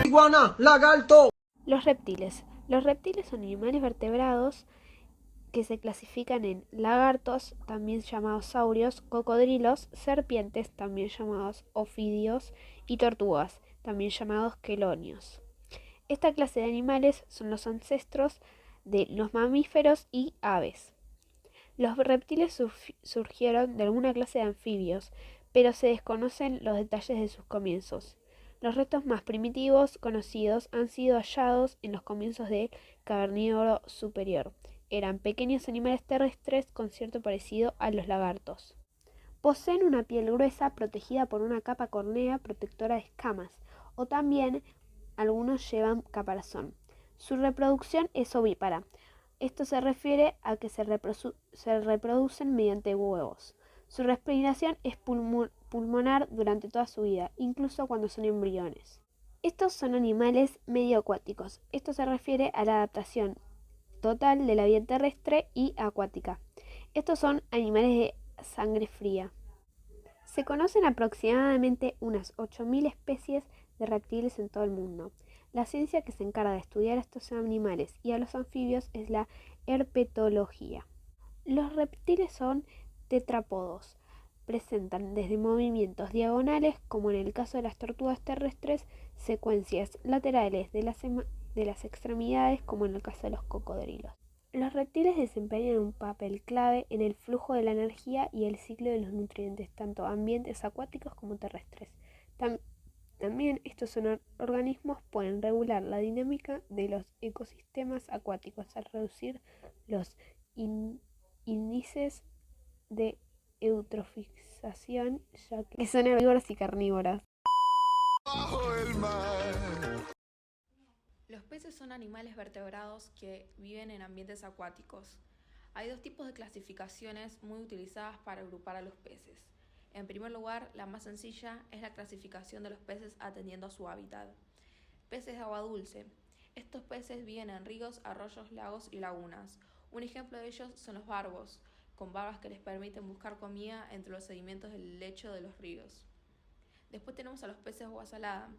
Iguana, lagarto. Los reptiles. Los reptiles son animales vertebrados que se clasifican en lagartos, también llamados saurios, cocodrilos, serpientes, también llamados ofidios, y tortugas, también llamados quelonios. Esta clase de animales son los ancestros de los mamíferos y aves. Los reptiles surgieron de alguna clase de anfibios, pero se desconocen los detalles de sus comienzos. Los restos más primitivos conocidos han sido hallados en los comienzos del Carnívoro superior. Eran pequeños animales terrestres con cierto parecido a los lagartos. Poseen una piel gruesa protegida por una capa córnea protectora de escamas, o también algunos llevan caparazón. Su reproducción es ovípara. Esto se refiere a que se reproducen mediante huevos. Su respiración es pulmonar durante toda su vida, incluso cuando son embriones. Estos son animales medio acuáticos. Esto se refiere a la adaptación total de la vida terrestre y acuática. Estos son animales de sangre fría. Se conocen aproximadamente unas 8.000 especies de reptiles en todo el mundo. La ciencia que se encarga de estudiar a estos animales y a los anfibios es la herpetología. Los reptiles son tetrápodos. Presentan desde movimientos diagonales, como en el caso de las tortugas terrestres, secuencias laterales de las extremidades, como en el caso de los cocodrilos. Los reptiles desempeñan un papel clave en el flujo de la energía y el ciclo de los nutrientes, tanto ambientes acuáticos como terrestres. También estos organismos pueden regular la dinámica de los ecosistemas acuáticos al reducir los índices de eutrofización, ya que son herbívoros y carnívoros. Los peces son animales vertebrados que viven en ambientes acuáticos. Hay dos tipos de clasificaciones muy utilizadas para agrupar a los peces. En primer lugar, la más sencilla es la clasificación de los peces atendiendo a su hábitat. Peces de agua dulce. Estos peces viven en ríos, arroyos, lagos y lagunas. Un ejemplo de ellos son los barbos, con barbas que les permiten buscar comida entre los sedimentos del lecho de los ríos. Después tenemos a los peces de agua salada.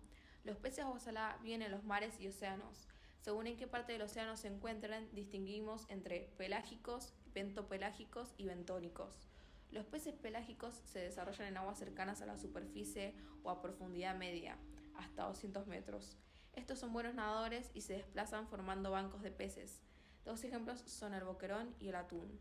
Los peces de agua salada viven en los mares y océanos. Según en qué parte del océano se encuentren, distinguimos entre pelágicos, bentopelágicos y bentónicos. Los peces pelágicos se desarrollan en aguas cercanas a la superficie o a profundidad media, hasta 200 metros. Estos son buenos nadadores y se desplazan formando bancos de peces. Dos ejemplos son el boquerón y el atún.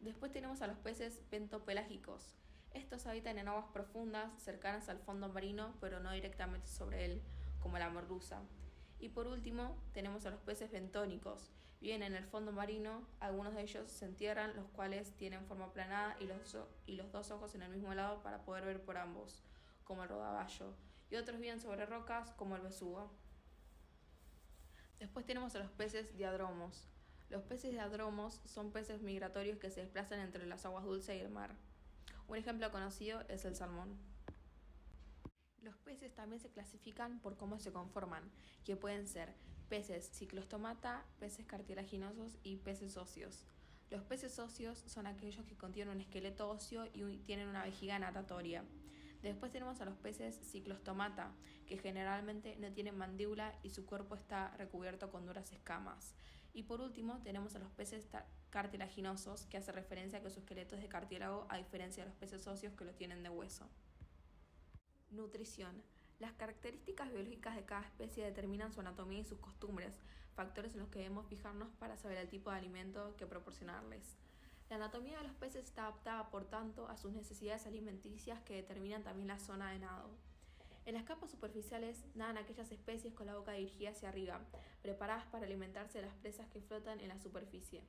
Después tenemos a los peces bentopelágicos. Estos habitan en aguas profundas, cercanas al fondo marino, pero no directamente sobre él, como la merluza. Y por último, tenemos a los peces bentónicos. Viven en el fondo marino, algunos de ellos se entierran, los cuales tienen forma aplanada y los dos ojos en el mismo lado para poder ver por ambos, como el rodaballo. Y otros viven sobre rocas, como el besugo. Después tenemos a los peces diadromos. Los peces diadromos son peces migratorios que se desplazan entre las aguas dulces y el mar. Un ejemplo conocido es el salmón. Los peces también se clasifican por cómo se conforman, que pueden ser peces ciclostomata, peces cartilaginosos y peces óseos. Los peces óseos son aquellos que contienen un esqueleto óseo y tienen una vejiga natatoria. Después tenemos a los peces ciclostomata, que generalmente no tienen mandíbula y su cuerpo está recubierto con duras escamas. Y por último tenemos a los peces cartilaginosos, que hace referencia a que su esqueleto es de cartílago a diferencia de los peces óseos que lo tienen de hueso. Nutrición. Las características biológicas de cada especie determinan su anatomía y sus costumbres, factores en los que debemos fijarnos para saber el tipo de alimento que proporcionarles. La anatomía de los peces está adaptada, por tanto, a sus necesidades alimenticias que determinan también la zona de nado. En las capas superficiales nadan aquellas especies con la boca dirigida hacia arriba, preparadas para alimentarse de las presas que flotan en la superficie.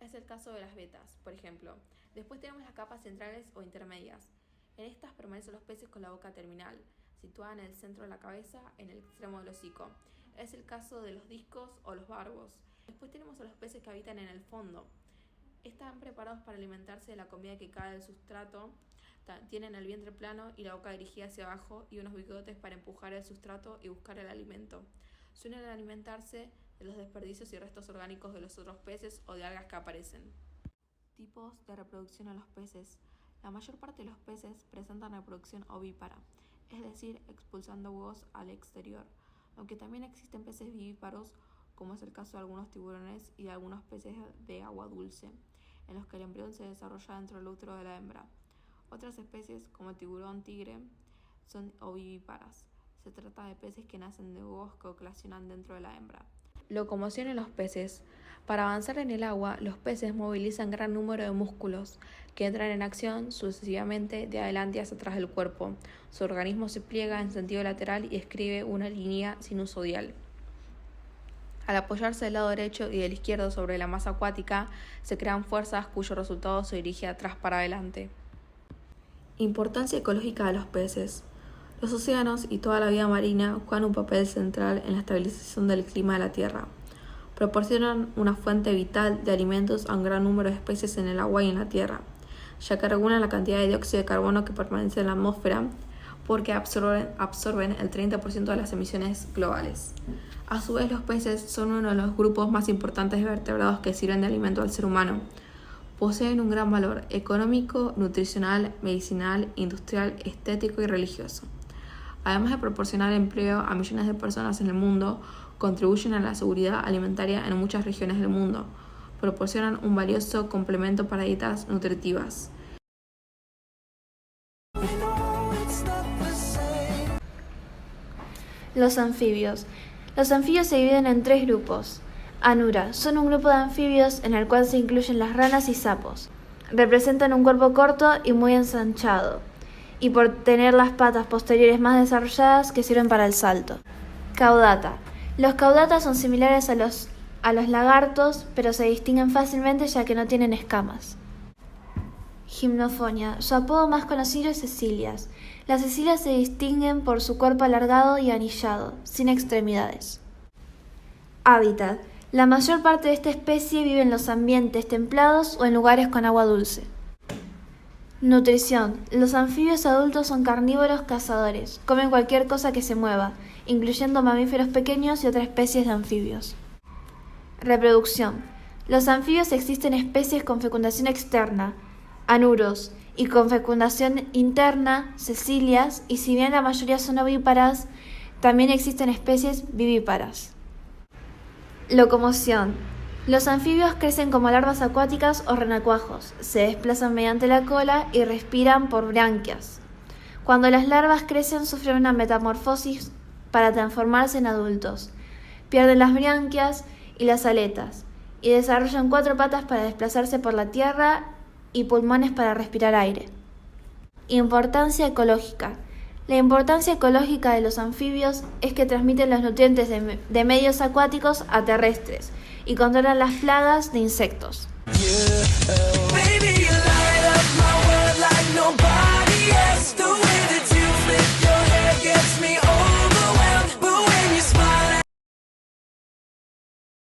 Es el caso de las vetas, por ejemplo. Después tenemos las capas centrales o intermedias. En estas permanecen los peces con la boca terminal, situada en el centro de la cabeza, en el extremo del hocico. Es el caso de los discos o los barbos. Después tenemos a los peces que habitan en el fondo. Están preparados para alimentarse de la comida que cae del sustrato. Tienen el vientre plano y la boca dirigida hacia abajo y unos bigotes para empujar el sustrato y buscar el alimento. Suelen alimentarse de los desperdicios y restos orgánicos de los otros peces o de algas que aparecen. Tipos de reproducción en los peces. La mayor parte de los peces presentan reproducción ovípara, es decir, expulsando huevos al exterior, aunque también existen peces vivíparos, como es el caso de algunos tiburones y de algunos peces de agua dulce, en los que el embrión se desarrolla dentro del útero de la hembra. Otras especies, como el tiburón tigre, son ovivíparas. Se trata de peces que nacen de huevos que eclosionan dentro de la hembra. Locomoción en los peces. Para avanzar en el agua, los peces movilizan gran número de músculos que entran en acción sucesivamente de adelante hacia atrás del cuerpo. Su organismo se pliega en sentido lateral y escribe una línea sinusoidal. Al apoyarse del lado derecho y del izquierdo sobre la masa acuática, se crean fuerzas cuyo resultado se dirige de atrás para adelante. Importancia ecológica de los peces. Los océanos y toda la vida marina juegan un papel central en la estabilización del clima de la Tierra. Proporcionan una fuente vital de alimentos a un gran número de especies en el agua y en la tierra, ya que regulan la cantidad de dióxido de carbono que permanece en la atmósfera porque absorben el 30% de las emisiones globales. A su vez, los peces son uno de los grupos más importantes de vertebrados que sirven de alimento al ser humano. Poseen un gran valor económico, nutricional, medicinal, industrial, estético y religioso. Además de proporcionar empleo a millones de personas en el mundo, contribuyen a la seguridad alimentaria en muchas regiones del mundo. Proporcionan un valioso complemento para dietas nutritivas. Los anfibios. Los anfibios se dividen en 3 grupos. Anura. Son un grupo de anfibios en el cual se incluyen las ranas y sapos. Representan un cuerpo corto y muy ensanchado, y por tener las patas posteriores más desarrolladas que sirven para el salto. Caudata. Los caudatas son similares a los lagartos, pero se distinguen fácilmente ya que no tienen escamas. Gimnofonia. Su apodo más conocido es Cecilias. Las cecilias se distinguen por su cuerpo alargado y anillado, sin extremidades. Hábitat. La mayor parte de esta especie vive en los ambientes templados o en lugares con agua dulce. Nutrición. Los anfibios adultos son carnívoros cazadores. Comen cualquier cosa que se mueva, incluyendo mamíferos pequeños y otras especies de anfibios. Reproducción. Los anfibios existen especies con fecundación externa, anuros, y con fecundación interna, cecilias, y si bien la mayoría son ovíparas, también existen especies vivíparas. Locomoción. Los anfibios crecen como larvas acuáticas o renacuajos, se desplazan mediante la cola y respiran por branquias. Cuando las larvas crecen sufren una metamorfosis para transformarse en adultos. Pierden las branquias y las aletas y desarrollan 4 patas para desplazarse por la tierra y pulmones para respirar aire. Importancia ecológica. La importancia ecológica de los anfibios es que transmiten los nutrientes de medios acuáticos a terrestres y controlan las plagas de insectos.